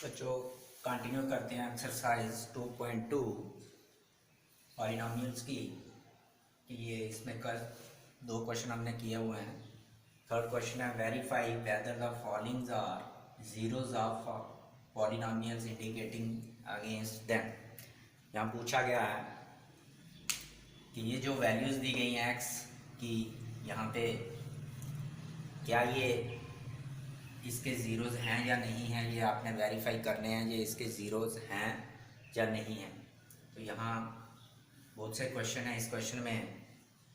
बच्चों कंटिन्यू करते हैं एक्सरसाइज 2.2 पॉलिनोमियल्स की। कि ये इसमें कल दो क्वेश्चन हमने किए हुए हैं। थर्ड क्वेश्चन है verify whether the followings are zeros of polynomials indicating against them. यहाँ पूछा गया है कि ये जो वैल्यूज़ दी गई हैं एक्स की, यहाँ पे क्या ये इसके ज़ीरोज़ हैं या नहीं हैं, ये आपने वेरीफाई करने हैं ये इसके ज़ीरोज़ हैं या नहीं हैं। तो यहाँ बहुत से क्वेश्चन हैं। इस क्वेश्चन में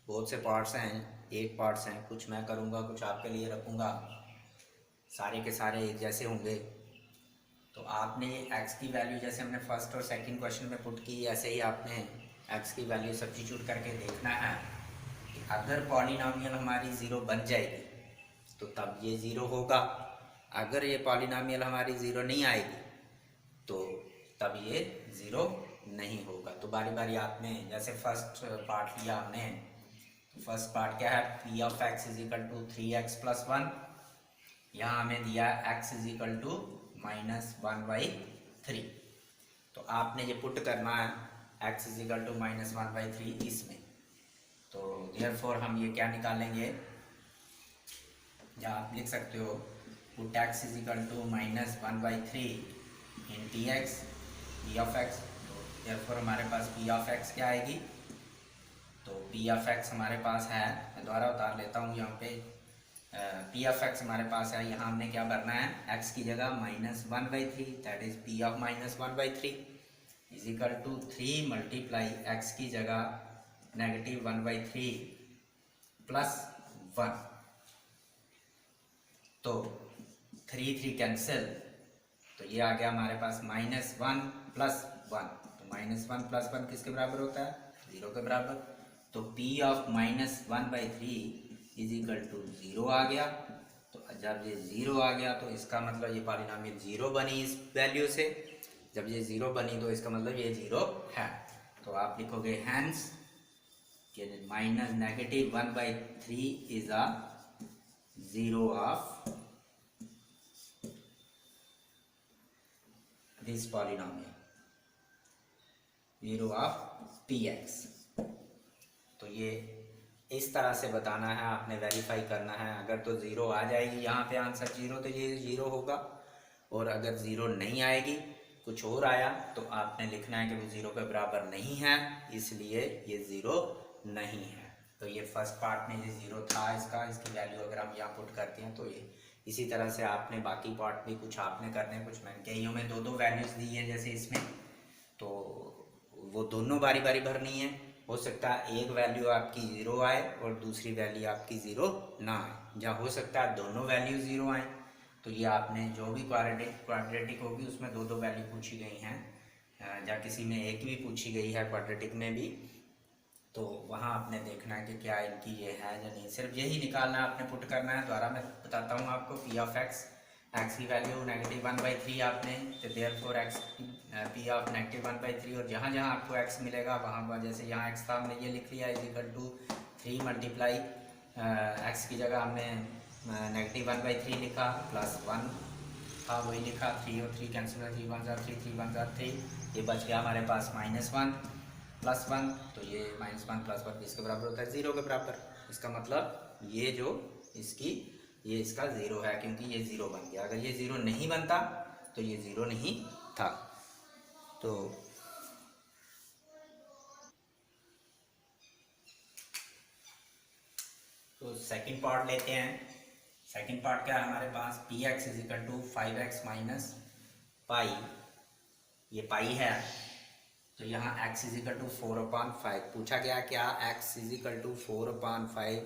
बहुत से पार्ट्स हैं, 8 पार्ट्स हैं। कुछ मैं करूँगा, कुछ आपके लिए रखूँगा। सारे के सारे एक जैसे होंगे। तो आपने एक्स की वैल्यू जैसे हमने फर्स्ट और सेकंड क्वेश्चन में पुट की, ऐसे ही आपने एक्स की वैल्यू सब्स्टिट्यूट करके देखना है कि अगर पॉलिनोमियल हमारी ज़ीरो बन जाएगी तो तब ये ज़ीरो होगा। अगर ये पॉलिनोमियल हमारी ज़ीरो नहीं आएगी तो तब ये ज़ीरो नहीं होगा। तो बारी बारी आपने जैसे फर्स्ट पार्ट लिया हमने, तो फर्स्ट पार्ट क्या है, p of x is equal to 3x+1। यहाँ हमें दिया x इज इक्वल टू -1/3। तो आपने ये पुट करना है x इज इक्वल टू -1/3 इसमें। तो देयरफॉर हम ये क्या निकालेंगे, या आप लिख सकते हो put x is equal to -1/3 in dx p of x। तो देयरफॉर हमारे पास p ऑफ x क्या आएगी, तो p ऑफ x हमारे पास है, मैं दोबारा उतार लेता हूँ यहाँ पे। p ऑफ x हमारे पास है, यहाँ हमने क्या भरना है, x की जगह -1/3, that is p of -1/3 is equal to 3 multiply x की जगह -1/3 प्लस 1। तो 3 कैंसिल, तो ये आ गया हमारे पास -1 + 1। तो -1 + 1 किसके बराबर होता है, 0 के बराबर। तो p of -1/3 is equal to 0 आ गया। तो जब ये 0 आ गया तो इसका मतलब ये पॉलिनोमियल 0 बनी इस वैल्यू से। जब ये 0 बनी तो इसका मतलब ये 0 है। तो आप लिखोगे hence -1/3 is a zero of this polynomial, zero of px। तो ये इस तरह से बताना है, आपने वेरीफाई करना है। अगर तो ज़ीरो आ जाएगी यहाँ पे आंसर 0, तो ये 0 होगा। और अगर ज़ीरो नहीं आएगी, कुछ और आया, तो आपने लिखना है कि वो 0 के बराबर नहीं है, इसलिए ये 0 नहीं है। तो ये फर्स्ट पार्ट में ये 0 था इसकी वैल्यू अगर हम यहाँ पुट करते हैं तो ये इसी तरह से आपने बाकी पार्ट भी कुछ आपने करने, कुछ मैंने कईयों में 2-2 वैल्यूज़ दी हैं जैसे इसमें, तो वो दोनों बारी बारी भरनी है। हो सकता है एक वैल्यू आपकी 0 आए और दूसरी वैल्यू आपकी 0 ना आए, या हो सकता है दोनों वैल्यू 0 आए। तो ये आपने जो भी क्वाड्रेटिक होगी उसमें 2-2 वैल्यू पूछी गई हैं, या किसी में एक भी पूछी गई है क्वाड्रेटिक में भी, तो वहाँ आपने देखना है कि क्या इनकी ये है या नहीं। सिर्फ यही निकालना है, आपने पुट करना है। द्वारा मैं बताता हूँ आपको, पी ऑफ एक्स, एक्स की वैल्यू -1/3 आपने, तो देयरफॉर एक्स पी ऑफ -1/3, और जहाँ जहाँ आपको एक्स मिलेगा वहाँ, जैसे यहाँ एक्स था हमने ये लिख लिया is equal to 3 multiply x की जगह हमने -1/3 लिखा, प्लस 1 था वही लिखा, 3 और 3 कैंसिल है, 3 1 3 3 1 3, ये बच गया हमारे पास -1 + 1। तो ये -1 + 1 किसके बराबर होता है, 0 के बराबर। इसका मतलब ये जो इसकी, ये इसका 0 है, क्योंकि ये 0 बन गया। अगर ये 0 नहीं बनता तो ये 0 नहीं था। तो सेकंड पार्ट लेते हैं। सेकंड पार्ट क्या है हमारे पास, P x is equal to 5x - pi, ये पाई है। तो यहाँ x इज इक्वल टू 4/5 पूछा गया, क्या x इज इक्वल टू 4/5,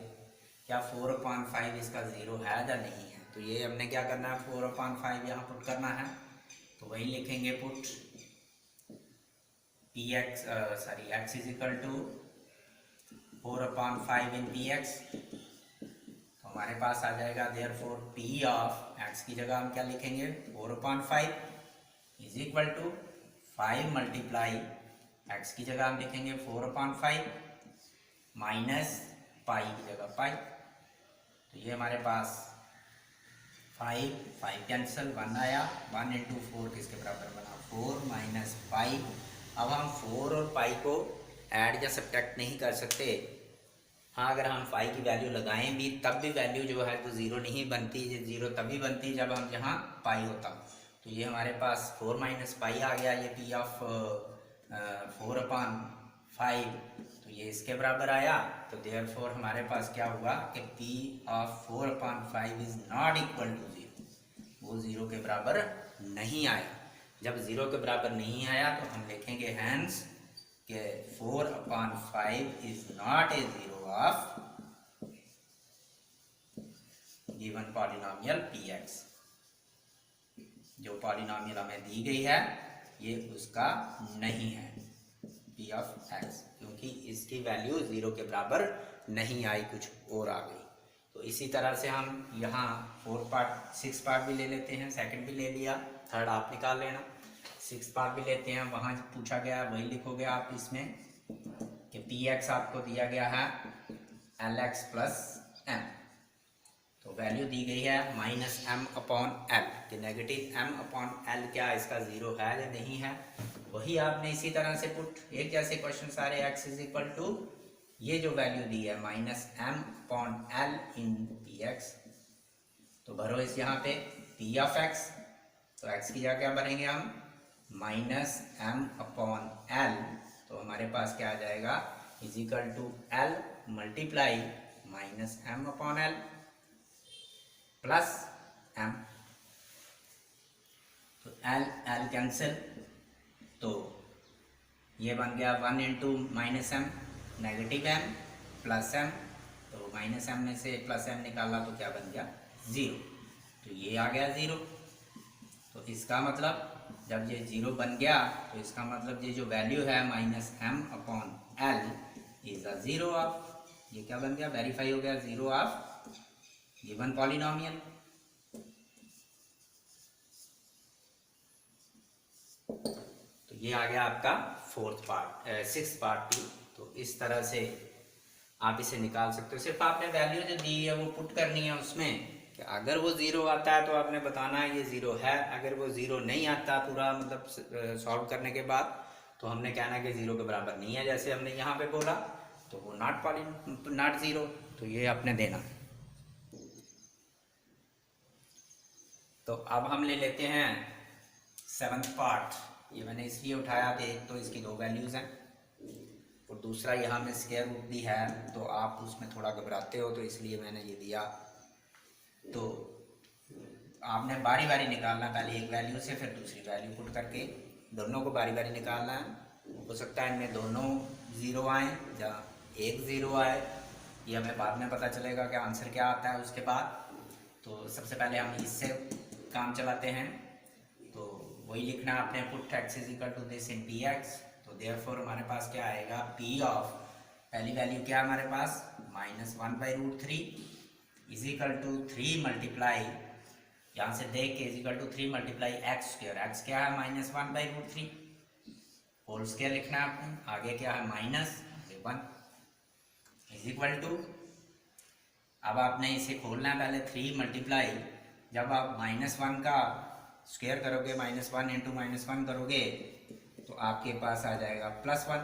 क्या 4/5 इसका 0 है या नहीं है। तो ये हमने क्या करना है, 4/5 यहाँ पुट करना है। तो वही लिखेंगे put p x, sorry x is equal to 4/5 in p x. तो हमारे पास आ जाएगा देयरफॉर पी ऑफ x की जगह हम क्या लिखेंगे, 4/5 is equal to 5 multiply x की जगह हम लिखेंगे 4/5 माइनस पाई की जगह पाई। तो ये हमारे पास 5 कैंसिल, 1 आया, 1 इंटू 4 किसके बराबर बना, 4 माइनस 5। अब हम 4 और 5 को ऐड या सब्ट्रैक्ट नहीं कर सकते। हाँ, अगर हम 5 की वैल्यू लगाएं भी तब भी वैल्यू जो है वो ज़ीरो नहीं बनती। ये ज़ीरो तभी बनती जब हम यहाँ पाई होता। तो ये हमारे पास 4 माइनस पाई आ गया, ये पी ऑफ 4/5, तो ये इसके बराबर आया। तो देयरफॉर हमारे पास क्या हुआ कि p of 4/5 is not equal to 0, वो ज़ीरो के बराबर नहीं आया। जब ज़ीरो के बराबर नहीं आया तो हम लिखेंगे हैंस के 4/5 is not a zero of given polynomial px। जो पॉलिनोमियल हमें दी गई है ये उसका नहीं है p ऑफ x, क्योंकि इसकी वैल्यू ज़ीरो के बराबर नहीं आई, कुछ और आ गई। तो इसी तरह से हम यहाँ 6 पार्ट भी ले लेते हैं, सेकंड भी ले लिया, थर्ड आप निकाल लेना। 6 पार्ट भी लेते हैं, वहाँ पूछा गया वही लिखोगे आप इसमें कि px आपको दिया गया है lx प्लस m, तो वैल्यू दी गई है -m/l, कि नेगेटिव m/l क्या इसका ज़ीरो है या नहीं है। वही आपने इसी तरह से पुट, एक जैसे क्वेश्चन सारे x इज इक्वल टू ये जो वैल्यू दी है -m/l इन px, तो भरो इस यहाँ पे p ऑफ x, तो x की जगह क्या भरेंगे हम -m/l, तो हमारे पास क्या आ जाएगा is equal to l multiply -m/l plus m, तो l कैंसिल, तो ये बन गया 1 into -m negative m plus m, तो -m में से प्लस m निकाला तो क्या बन गया 0, तो ये आ गया 0। तो इसका मतलब जब ये 0 बन गया तो इसका मतलब ये जो वैल्यू है -m/l is a zero of, ये क्या बन गया, वेरीफाई हो गया, ज़ीरो ऑफ गिवन पॉलिनोमियल। तो ये आ गया आपका सिक्स पार्ट भी। तो इस तरह से आप इसे निकाल सकते हो। सिर्फ आपने वैल्यू जो दी है वो पुट करनी है उसमें, कि अगर वो ज़ीरो आता है तो आपने बताना है ये ज़ीरो है, अगर वो ज़ीरो नहीं आता पूरा मतलब सॉल्व करने के बाद तो हमने कहना है कि ज़ीरो के बराबर नहीं है, जैसे हमने यहाँ पे बोला, तो वो नॉट ज़ीरो, तो ये आपने देना। तो अब हम ले लेते हैं 7th पार्ट। ये मैंने इसलिए उठाया कि एक तो इसकी 2 वैल्यूज़ हैं और दूसरा यहाँ में स्क्वायर रूट भी है, तो आप उसमें थोड़ा घबराते हो तो इसलिए मैंने ये दिया। तो आपने बारी बारी निकालना, पहले एक वैल्यू से फिर दूसरी वैल्यू पुट करके दोनों को बारी बारी निकालना है। हो सकता है इनमें दोनों ज़ीरो आए या एक ज़ीरो आए, ये हमें बाद में पता चलेगा कि आंसर क्या आता है उसके बाद। तो सबसे पहले हम इससे काम चलाते हैं, तो वही लिखना आपने, put x is equal to this in px। तो देयरफॉर हमारे पास क्या आएगा, p ऑफ, पहली वैल्यू क्या है हमारे पास -1/√3 इज इक्वल टू 3 मल्टीप्लाई, यहाँ से देख के is equal to 3 multiply x square, x क्या है -1/√3 होल स्क्वायर लिखना है आपने, आगे क्या है -1 इज इक्वल टू, अब आपने इसे खोलना है पहले 3 मल्टीप्लाई, जब आप -1 का स्क्वायर करोगे, -1 इंटू -1 करोगे तो आपके पास आ जाएगा +1,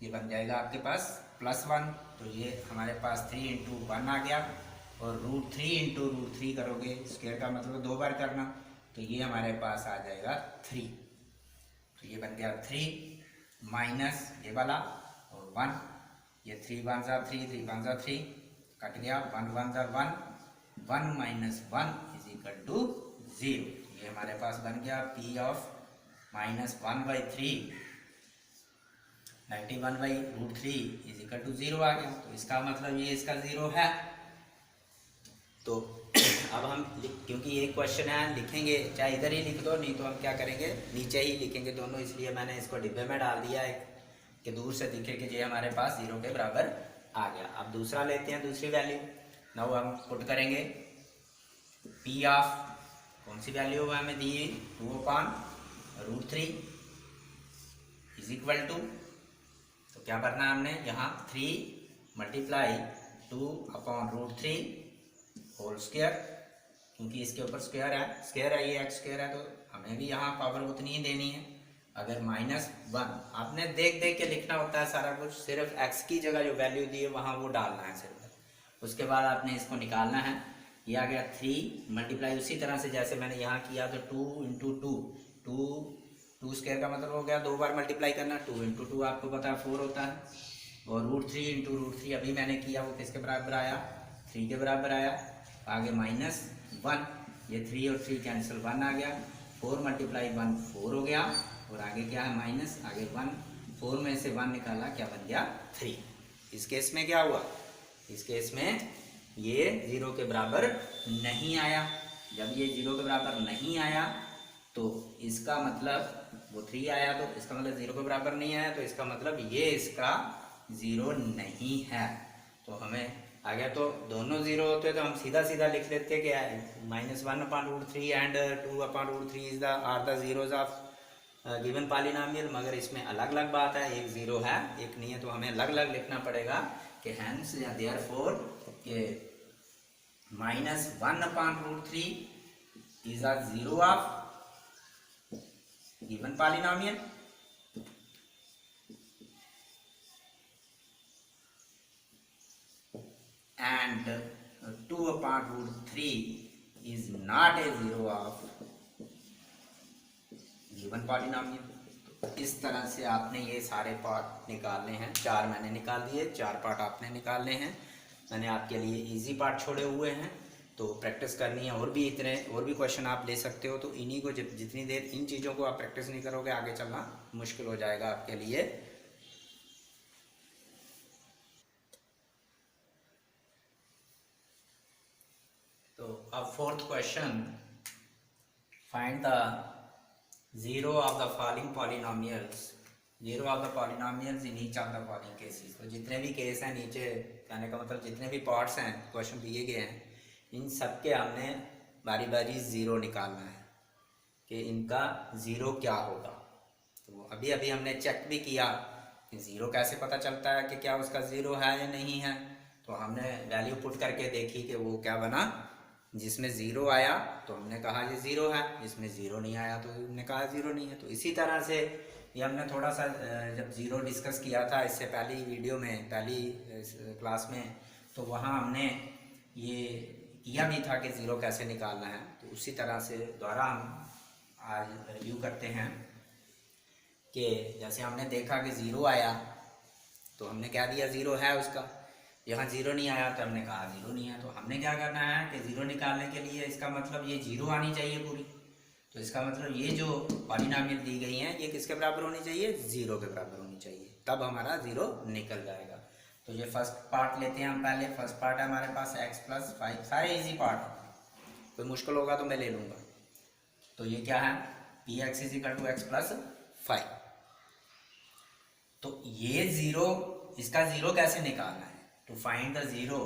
ये बन जाएगा आपके पास +1। तो ये हमारे पास 3 इंटू 1 आ गया, और √3 इंटू √3 करोगे, स्क्वायर का मतलब 2 बार करना, तो ये हमारे पास आ जाएगा 3। तो ये बन गया 3 माइनस ये वाला और 1, ये 3 1 ज़ा 3, 3 1 ज़ा 3, कट गया, 1 1 ज़ा 1, 1 माइनस 1 इज इक्वल टू 0। ये हमारे पास बन गया p of -1/3 -1/√3 is equal to 0 आ गया। तो इसका मतलब ये इसका 0 है। तो अब हम क्योंकि ये क्वेश्चन है लिखेंगे, चाहे इधर ही लिख दो, नहीं तो हम क्या करेंगे नीचे ही लिखेंगे दोनों, इसलिए मैंने इसको डिब्बे में डाल दिया है कि दूर से दिखे कि ये हमारे पास 0 के बराबर आ गया। अब दूसरा लेते हैं, दूसरी वैल्यू नाउ हम पुट करेंगे p ऑफ, कौन सी वैल्यू हमें दी 2/√3 इज इक्वल टू, तो क्या करना है हमने यहाँ 3 मल्टीप्लाई 2/√3 होल स्क्वायर क्योंकि इसके ऊपर स्क्वायर है ये एक्स स्क्वायर है, तो हमें भी यहाँ पावर उतनी ही देनी है। अगर -1 आपने देख देख के लिखना होता है सारा कुछ, सिर्फ एक्स की जगह जो वैल्यू दी है वहाँ वो डालना है सिर्फ। उसके बाद आपने इसको निकालना है। ये आ गया 3 मल्टीप्लाई उसी तरह से जैसे मैंने यहाँ किया, तो 2 × 2 स्क्वायर का मतलब हो गया 2 बार मल्टीप्लाई करना। 2 × 2 आपको पता है 4 होता है, और √3 × √3 अभी मैंने किया वो किसके बराबर आया, 3 के बराबर आया। आगे -1, ये 3 और 3 कैंसिल, 1 आ गया। 4 × 1 4 हो गया, और आगे क्या है माइनस, आगे 1, 4 में से 1 निकाला, क्या बन गया 3। इस केस में क्या हुआ, इस केस में ये 0 के बराबर नहीं आया। जब ये 0 के बराबर नहीं आया तो इसका मतलब वो 3 आया, तो इसका मतलब 0 के बराबर नहीं आया, तो इसका मतलब ये इसका 0 नहीं है। तो हमें आ गया, तो दोनों 0 होते तो हम सीधा सीधा लिख लेते कि -1/√3 and 2/√3 is are the zeros of given polynomial. मगर इसमें अलग अलग बात है, एक 0 है एक नहीं है, तो हमें अलग अलग लिखना पड़ेगा कि हैंस या देयरफॉर के -1/√3 is a zero of given polynomial, and 2/√3 is not a zero of given polynomial। इस तरह से आपने ये सारे पार्ट निकालने हैं। 4 मैंने निकाल दिए, 4 पार्ट आपने निकालने हैं। मैंने आपके लिए इजी पार्ट छोड़े हुए हैं, तो प्रैक्टिस करनी है। और भी क्वेश्चन आप ले सकते हो, तो इन्हीं को जितनी देर इन चीज़ों को आप प्रैक्टिस नहीं करोगे आगे चलना मुश्किल हो जाएगा आपके लिए। तो अब 4th question, find the zero of the following polynomials, zero of the polynomials in each of the following cases. तो जितने भी केस हैं नीचे, कहने का मतलब जितने भी पार्ट्स हैं क्वेश्चन दिए गए हैं, इन सब के हमने बारी बारी ज़ीरो निकालना है कि इनका ज़ीरो क्या होगा। तो अभी अभी हमने चेक भी किया कि ज़ीरो कैसे पता चलता है कि क्या उसका ज़ीरो है या नहीं है। तो हमने वैल्यू पुट करके देखी कि वो क्या बना, जिसमें ज़ीरो आया तो हमने कहा ये ज़ीरो है, जिसमें ज़ीरो नहीं आया तो हमने कहा ज़ीरो नहीं है। तो इसी तरह से ये हमने थोड़ा सा जब ज़ीरो डिस्कस किया था इससे पहली वीडियो में, पहली क्लास में, तो वहाँ हमने ये किया भी था कि ज़ीरो कैसे निकालना है। तो उसी तरह से दोबारा हम आज रिव्यू करते हैं कि जैसे हमने देखा कि ज़ीरो आया तो हमने क्या दिया, ज़ीरो है उसका। यहाँ ज़ीरो नहीं आया तो हमने कहा ज़ीरो नहीं है। तो हमने क्या करना है कि ज़ीरो निकालने के लिए इसका मतलब ये ज़ीरो आनी चाहिए पूरी। तो इसका मतलब ये जो पॉलिनोमियल दी गई हैं ये किसके बराबर होनी चाहिए, ज़ीरो के बराबर होनी चाहिए, तब हमारा ज़ीरो निकल जाएगा। तो ये फर्स्ट पार्ट लेते हैं हम पहले। फर्स्ट पार्ट है हमारे पास x+5, सारे इजी पार्ट हैं, कोई मुश्किल होगा तो मैं ले लूँगा। तो ये क्या है, px = x+5। तो ये ज़ीरो, इसका ज़ीरो कैसे निकालना है, to find the zero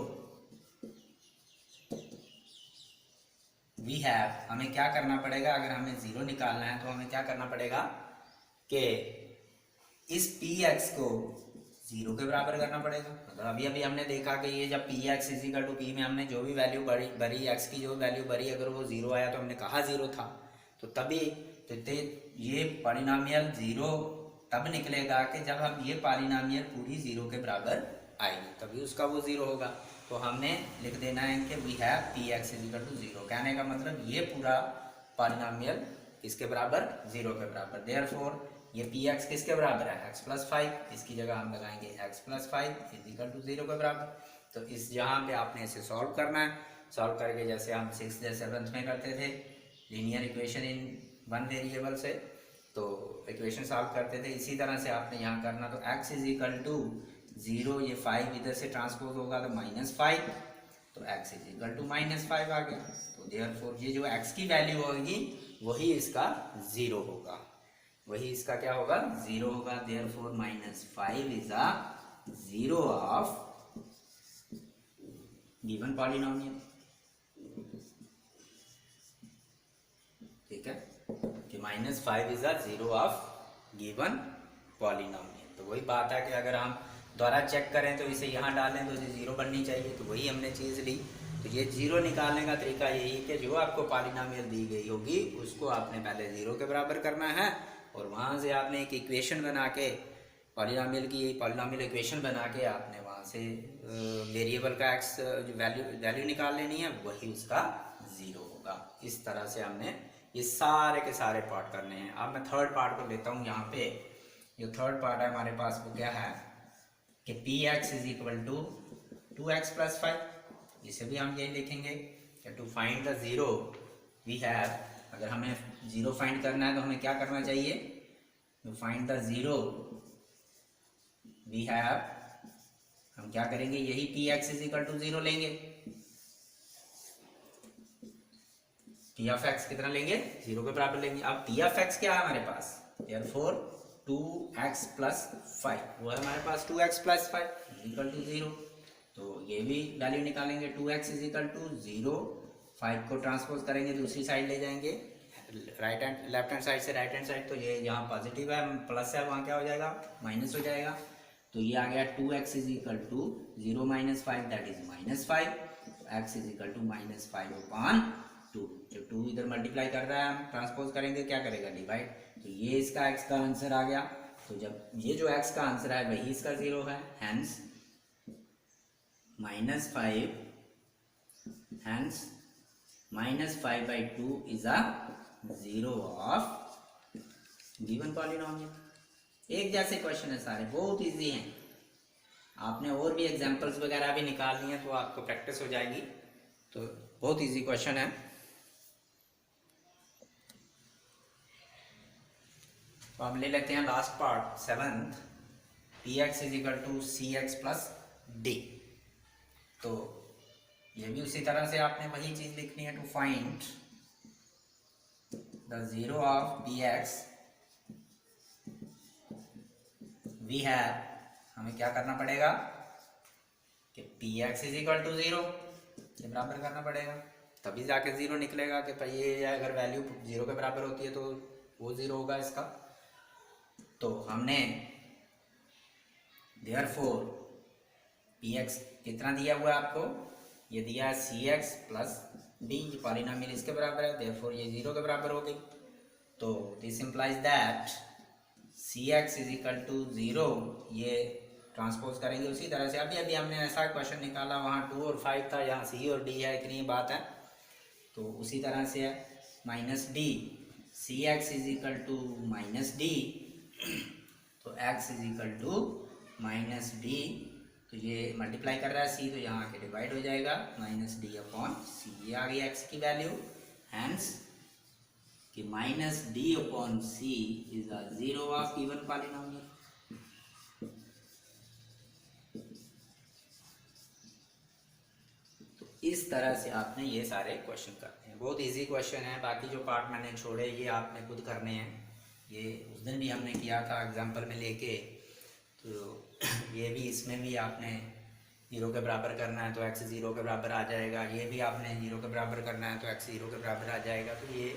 we have, हमें क्या करना पड़ेगा, अगर हमें ज़ीरो निकालना है तो हमें क्या करना पड़ेगा कि इस px को ज़ीरो के बराबर करना पड़ेगा। मतलब अभी अभी हमने देखा कि ये जब px = p में हमने जो भी वैल्यू भरी x की जो वैल्यू भरी, अगर वो ज़ीरो आया तो हमने कहा ज़ीरो था। तो तभी तो ये पॉलिनोमियल ज़ीरो तब निकलेगा कि जब हम ये पॉलिनोमियल पूरी ज़ीरो के बराबर आएगी, तभी उसका वो ज़ीरो होगा। तो हमने लिख देना है कि वी हैव px = 0। कहने का मतलब ये पूरा पॉलिनोमियल किसके बराबर, ज़ीरो के बराबर। देयरफॉर ये px किसके बराबर है, x+5। इसकी जगह हम लगाएंगे x+5 = 0 के बराबर। तो इस जहाँ पे आपने इसे सॉल्व करना है, सॉल्व करके जैसे हम 6th या 7th में करते थे linear equation in one variable से, तो इक्वेशन सॉल्व करते थे, इसी तरह से आपने यहाँ करना। तो x = 0, ये 5 इधर से ट्रांसपोज होगा तो -5, तो x = -5 आ गया। तो देयरफॉर ये जो x की वैल्यू होगी वही इसका ज़ीरो होगा, वही इसका क्या होगा, ज़ीरो होगा। Therefore -5 is a zero of given polynomial. ठीक है, कि -5 is a zero of given polynomial. तो वही बात है कि अगर हम दोबारा चेक करें तो इसे यहाँ डालें तो इसे ज़ीरो बननी चाहिए, तो वही हमने चीज़ ली। तो ये जीरो निकालने का तरीका यही कि जो आपको पॉलिनोमियल दी गई होगी उसको आपने पहले ज़ीरो के बराबर करना है और वहाँ से आपने एक इक्वेशन बना के पॉलिनोमियल की पॉलिनोमियल इक्वेशन बना के आपने वहाँ से वेरिएबल का एक्स जो वैल्यू निकाल लेनी है, वही उसका ज़ीरो होगा। इस तरह से हमने ये सारे के सारे पार्ट करने हैं। अब मैं थर्ड पार्ट को लेता हूँ। यहाँ पे जो थर्ड पार्ट है हमारे पास वो क्या है कि p x is equal to 2x plus 5। इसे भी हम ये लिखेंगे कि to find the zero we have, अगर हमें ज़ीरो फाइंड करना है तो हमें क्या करना चाहिए, to find the zero we have, हम क्या करेंगे, यही p x is equal to 0 लेंगे। पी ऑफ एक्स कितना लेंगे, 0 के बराबर लेंगे। अब पी ऑफ एक्स क्या है हमारे पास, देयरफॉर 2x प्लस 5, वो है हमारे पास 2x प्लस 5 इक्वल टू 0। तो ये भी वैल्यू निकालेंगे, 2x इज इक्वल टू 0, 5 को ट्रांसपोज करेंगे दूसरी साइड ले जाएंगे, right hand left hand side से राइट हैंड साइड, तो ये यहाँ पॉजिटिव है प्लस है, वहाँ क्या हो जाएगा माइनस हो जाएगा। तो ये आ गया 2x is equal to 0 minus 5 that is minus 5, x is equal to minus 5 upon 2। जब 2 इधर मल्टीप्लाई कर रहा है हम ट्रांसपोज करेंगे, क्या करेगा डिवाइड, तो ये इसका x का आंसर आ गया। तो जब ये जो x का आंसर है वही इसका 0 है, hence minus 5, hence minus 5/2 is a zero of given polynomial. एक जैसे क्वेश्चन है सारे, बहुत इजी हैं। आपने और भी एग्जांपल्स वगैरह भी निकालनी है तो आपको प्रैक्टिस हो जाएगी। तो बहुत इजी क्वेश्चन है। तो हम ले लेते हैं last part 7th, p x is equal to c x plus d. तो ये भी उसी तरह से आपने वही चीज लिखनी है, to find the zero of p x we have, हमें क्या करना पड़ेगा कि p x is equal to 0 ये बराबर करना पड़ेगा, तभी जाके 0 निकलेगा कि भाई ये अगर वैल्यू 0 के बराबर होती है तो वो 0 होगा इसका। तो हमने देयरफॉर पी एक्स कितना दिया हुआ है आपको, ये दिया है सी एक्स प्लस डी, पॉलिनोमियल इसके बराबर है, देयरफॉर ये 0 के बराबर हो गई। तो this implies that c x is equal to 0, ये ट्रांसपोज करेंगे उसी तरह से। अभी अभी हमने ऐसा क्वेश्चन निकाला, वहाँ 2 और 5 था, यहाँ सी और डी है, इतनी बात है। तो उसी तरह से है minus d, c x is equal to minus d, तो x is equal to minus d, तो ये मल्टीप्लाई कर रहा है c, तो यहाँ आके डिवाइड हो जाएगा, माइनस डी अपॉन सी, ये आ गई x की वैल्यू। हैंस कि minus d upon c is a zero of given polynomial. तो इस तरह से आपने ये सारे क्वेश्चन करने हैं, बहुत इजी क्वेश्चन है। बाकी जो पार्ट मैंने छोड़े ये आपने खुद करने हैं, ये उस दिन भी हमने किया था एग्जाम्पल में लेके। तो ये भी इसमें भी आपने 0 के बराबर करना है तो x 0 के बराबर आ जाएगा, ये भी आपने 0 के बराबर करना है तो x 0 के बराबर आ जाएगा। तो ये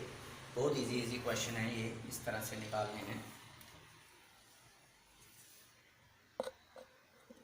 बहुत इजी क्वेश्चन है, ये इस तरह से निकालने हैं।